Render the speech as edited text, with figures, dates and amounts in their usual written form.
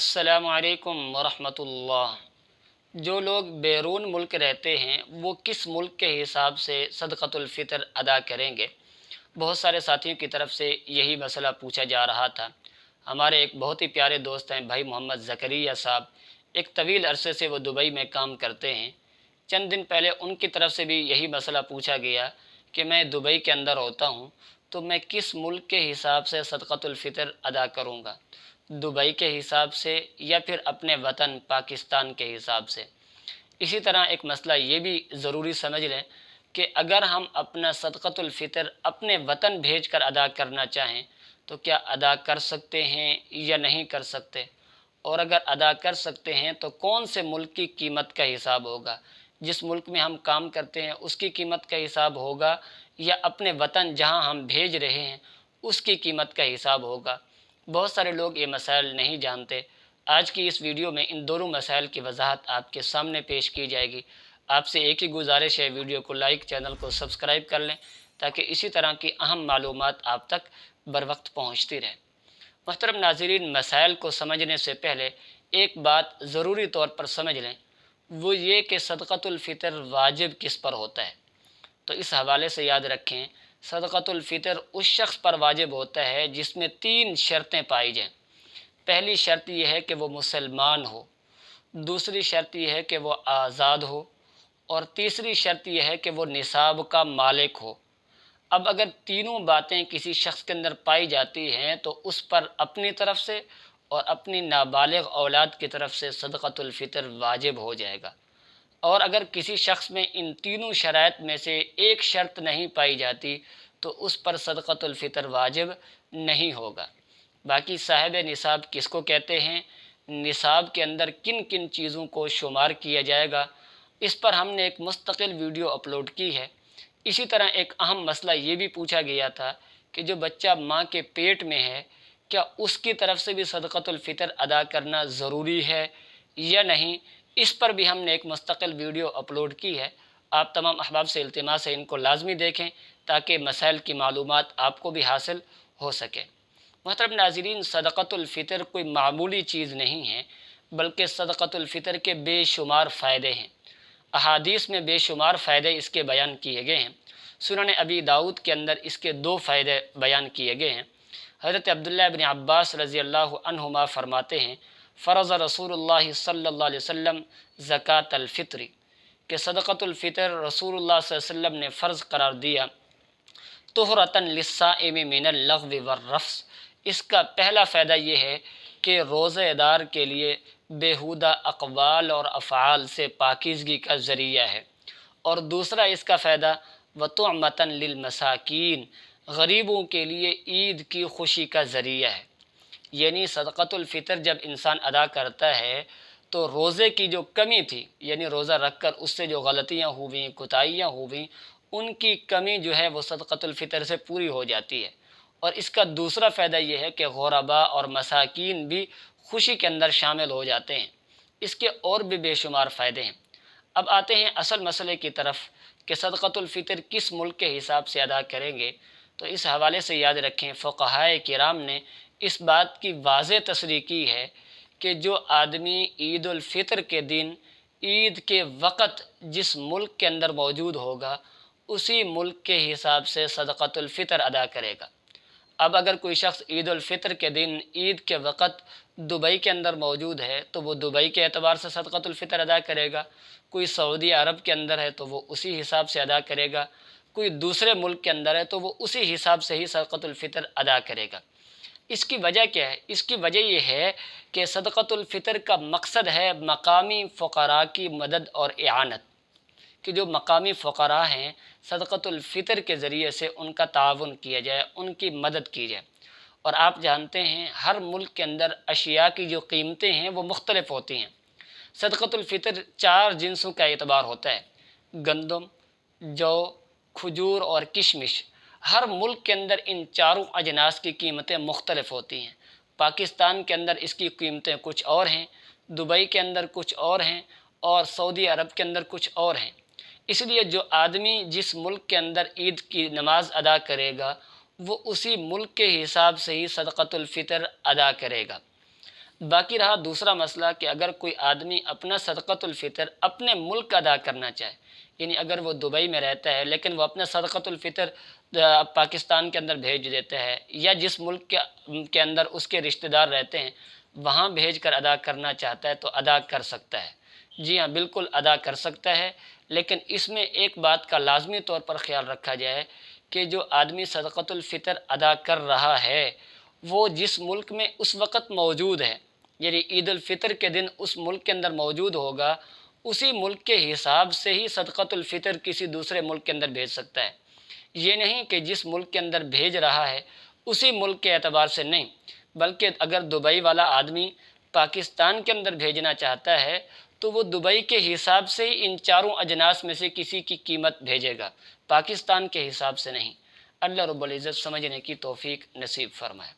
السلام علیکم ورحمۃ اللہ۔ جو لوگ بیرون ملک رہتے ہیں وہ کس ملک کے حساب سے صدقۃ الفطر ادا کریں گے؟ بہت سارے ساتھیوں کی طرف سے یہی مسئلہ پوچھا جا رہا تھا۔ ہمارے ایک بہت ہی پیارے دوست ہیں بھائی محمد زکریا صاحب، ایک طویل عرصے سے وہ دبئی میں کام کرتے ہیں۔ چند دن پہلے ان کی طرف سے بھی یہی مسئلہ پوچھا گیا کہ میں دبئی کے اندر ہوتا ہوں تو میں کس ملک کے حساب سے صدقۃ الفطر ادا کروں گا، دبئی کے حساب سے یا پھر اپنے وطن پاکستان کے حساب سے؟ اسی طرح ایک مسئلہ یہ بھی ضروری سمجھ لیں کہ اگر ہم اپنا صدقۃ الفطر اپنے وطن بھیج کر ادا کرنا چاہیں تو کیا ادا کر سکتے ہیں یا نہیں کر سکتے، اور اگر ادا کر سکتے ہیں تو کون سے ملک کی قیمت کا حساب ہوگا؟ جس ملک میں ہم کام کرتے ہیں اس کی قیمت کا حساب ہوگا یا اپنے وطن جہاں ہم بھیج رہے ہیں اس کی قیمت کا حساب ہوگا؟ بہت سارے لوگ یہ مسائل نہیں جانتے۔ آج کی اس ویڈیو میں ان دونوں مسائل کی وضاحت آپ کے سامنے پیش کی جائے گی۔ آپ سے ایک ہی گزارش ہے، ویڈیو کو لائک، چینل کو سبسکرائب کر لیں تاکہ اسی طرح کی اہم معلومات آپ تک بر وقت پہنچتی رہیں۔ محترم ناظرین، مسائل کو سمجھنے سے پہلے ایک بات ضروری طور پر سمجھ لیں، وہ یہ کہ صدقۃ الفطر واجب کس پر ہوتا ہے۔ تو اس حوالے سے یاد رکھیں، صدقۃ الفطر اس شخص پر واجب ہوتا ہے جس میں 3 شرطیں پائی جائیں۔ پہلی شرط یہ ہے کہ وہ مسلمان ہو، دوسری شرط یہ ہے کہ وہ آزاد ہو، اور تیسری شرط یہ ہے کہ وہ نصاب کا مالک ہو۔ اب اگر تینوں باتیں کسی شخص کے اندر پائی جاتی ہیں تو اس پر اپنی طرف سے اور اپنی نابالغ اولاد کی طرف سے صدقۃ الفطر واجب ہو جائے گا۔ اور اگر کسی شخص میں ان تینوں شرائط میں سے ایک شرط نہیں پائی جاتی تو اس پر صدقۃ الفطر واجب نہیں ہوگا۔ باقی صاحب نصاب کس کو کہتے ہیں، نصاب کے اندر کن کن چیزوں کو شمار کیا جائے گا، اس پر ہم نے ایک مستقل ویڈیو اپلوڈ کی ہے۔ اسی طرح ایک اہم مسئلہ یہ بھی پوچھا گیا تھا کہ جو بچہ ماں کے پیٹ میں ہے کیا اس کی طرف سے بھی صدقۃ الفطر ادا کرنا ضروری ہے یا نہیں؟ اس پر بھی ہم نے ایک مستقل ویڈیو اپلوڈ کی ہے۔ آپ تمام احباب سے التماس ہے ان کو لازمی دیکھیں تاکہ مسائل کی معلومات آپ کو بھی حاصل ہو سکے۔ محترم ناظرین، صدقۃ الفطر کوئی معمولی چیز نہیں ہے، بلکہ صدقۃ الفطر کے بے شمار فائدے ہیں۔ احادیث میں بے شمار فائدے اس کے بیان کیے گئے ہیں۔ سنن ابی داؤد کے اندر اس کے 2 فائدے بیان کیے گئے ہیں۔ حضرت عبداللہ بن عباس رضی اللہ عنہما فرماتے ہیں، فرض رسول اللہ صلی اللہ علیہ وسلم زکوٰۃ الفطر، کہ صدقۃ الفطر رسول اللہ صلی اللہ علیہ وسلم نے فرض قرار دیا، طہرۃ للصائم من اللغو والرفث۔ اس کا پہلا فائدہ یہ ہے کہ روزہ دار کے لیے بیہودہ اقوال اور افعال سے پاکیزگی کا ذریعہ ہے، اور دوسرا اس کا فائدہ وطعمۃ للمساکین، غریبوں کے لیے عید کی خوشی کا ذریعہ ہے۔ یعنی صدقۃ الفطر جب انسان ادا کرتا ہے تو روزے کی جو کمی تھی، یعنی روزہ رکھ کر اس سے جو غلطیاں ہوئیں، کوتاہیاں ہوئیں، ان کی کمی جو ہے وہ صدقۃ الفطر سے پوری ہو جاتی ہے۔ اور اس کا دوسرا فائدہ یہ ہے کہ غرباء اور مساکین بھی خوشی کے اندر شامل ہو جاتے ہیں۔ اس کے اور بھی بے شمار فائدے ہیں۔ اب آتے ہیں اصل مسئلے کی طرف کہ صدقۃ الفطر کس ملک کے حساب سے ادا کریں گے۔ تو اس حوالے سے یاد رکھیں، فقہائے کرام نے اس بات کی واضح تصریح کی ہے کہ جو آدمی عید الفطر کے دن عید کے وقت جس ملک کے اندر موجود ہوگا اسی ملک کے حساب سے صدقۃ الفطر ادا کرے گا۔ اب اگر کوئی شخص عید الفطر کے دن عید کے وقت دبئی کے اندر موجود ہے تو وہ دبئی کے اعتبار سے صدقۃ الفطر ادا کرے گا، کوئی سعودی عرب کے اندر ہے تو وہ اسی حساب سے ادا کرے گا، کوئی دوسرے ملک کے اندر ہے تو وہ اسی حساب سے ہی صدقۃ الفطر ادا کرے گا۔ اس کی وجہ کیا ہے؟ اس کی وجہ یہ ہے کہ صدقۃ الفطر کا مقصد ہے مقامی فقراء کی مدد اور اعانت، کہ جو مقامی فقراء ہیں صدقۃ الفطر کے ذریعے سے ان کا تعاون کیا جائے، ان کی مدد کی جائے۔ اور آپ جانتے ہیں ہر ملک کے اندر اشیاء کی جو قیمتیں ہیں وہ مختلف ہوتی ہیں۔ صدقۃ الفطر 4 جنسوں کا اعتبار ہوتا ہے: گندم، جو، کھجور اور کشمش۔ ہر ملک کے اندر ان چاروں اجناس کی قیمتیں مختلف ہوتی ہیں۔ پاکستان کے اندر اس کی قیمتیں کچھ اور ہیں، دبئی کے اندر کچھ اور ہیں، اور سعودی عرب کے اندر کچھ اور ہیں۔ اس لیے جو آدمی جس ملک کے اندر عید کی نماز ادا کرے گا وہ اسی ملک کے حساب سے ہی صدقۃ الفطر ادا کرے گا۔ باقی رہا دوسرا مسئلہ کہ اگر کوئی آدمی اپنا صدقۃ الفطر اپنے ملک ادا کرنا چاہے، یعنی اگر وہ دبئی میں رہتا ہے لیکن وہ اپنا صدقۃ الفطر پاکستان کے اندر بھیج دیتا ہے، یا جس ملک کے اندر اس کے رشتہ دار رہتے ہیں وہاں بھیج کر ادا کرنا چاہتا ہے تو ادا کر سکتا ہے۔ جی ہاں، بالکل ادا کر سکتا ہے، لیکن اس میں ایک بات کا لازمی طور پر خیال رکھا جائے کہ جو آدمی صدقۃ الفطر ادا کر رہا ہے وہ جس ملک میں اس وقت موجود ہے، یعنی عید الفطر کے دن اس ملک کے اندر موجود ہوگا، اسی ملک کے حساب سے ہی صدقۃ الفطر کسی دوسرے ملک کے اندر بھیج سکتا ہے۔ یہ نہیں کہ جس ملک کے اندر بھیج رہا ہے اسی ملک کے اعتبار سے نہیں، بلکہ اگر دبئی والا آدمی پاکستان کے اندر بھیجنا چاہتا ہے تو وہ دبئی کے حساب سے ہی ان چاروں اجناس میں سے کسی کی قیمت بھیجے گا، پاکستان کے حساب سے نہیں۔ اللہ رب العزت سمجھنے کی توفیق نصیب فرمائے۔